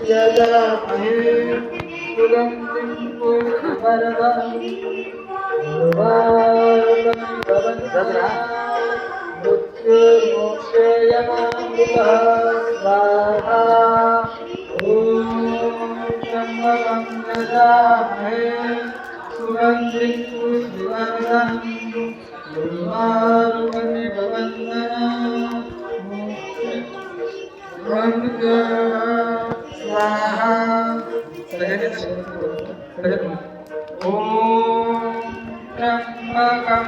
यजामहे सुगन्धिं पुष्टिवर्धनम् मृत्युर्मोक्षयमामृतः स्वाहा ॐ त्र्यम्बकं यजामहे सुगन्धिं पुष्टिवर्धनम् उर्वारुकमिव वन्दनात् स्वाहा ॐ त्र्यम्बकं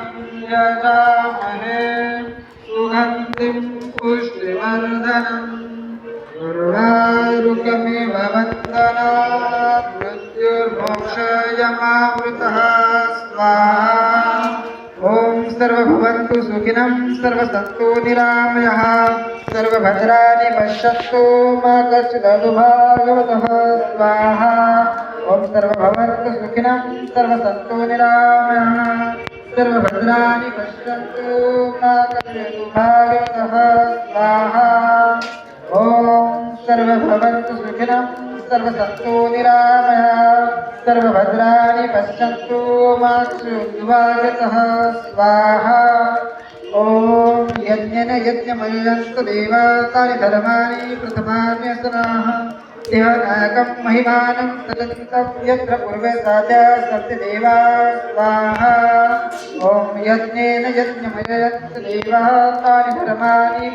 यजामहे सुगन्धिं पुष्टिवर्धनम् उर्वारुकमिव वन्दनात् मृत्युर्मोक्षयमामृतः स्वाहा ॐ सर्वभवन्तु सुखिनं सर्वसन्तु निरामयः सर्वभद्राणि पश्यन्तु मा कश्चित् दुर्भाग्यवतः स्वाहा ॐ सर्वभवन्तु सुखिनं सर्वसन्तु निरामयः सर्वभद्राणि पश्यन्तु मा कश्चित् दुर्भाग्यवतः स्वाहा ॐ सर्वभवन्तु सुखिनं सर्वसन्तु निरामयः सर्वभद्राणि पश्यन्तु मा कश्चित् दुर्भाग्यवतः स्वाहा ॐ यज्ञेन यज्ञमयन्तु देवातानि धर्माणि प्रथमान्यसनाः देवनायकं महिमानं तदन्तं यत्र पूर्वे साध्या सत्यदेवा स्वाहा ॐ यज्ञेन यज्ञमयन्तु देवातानि धर्माणि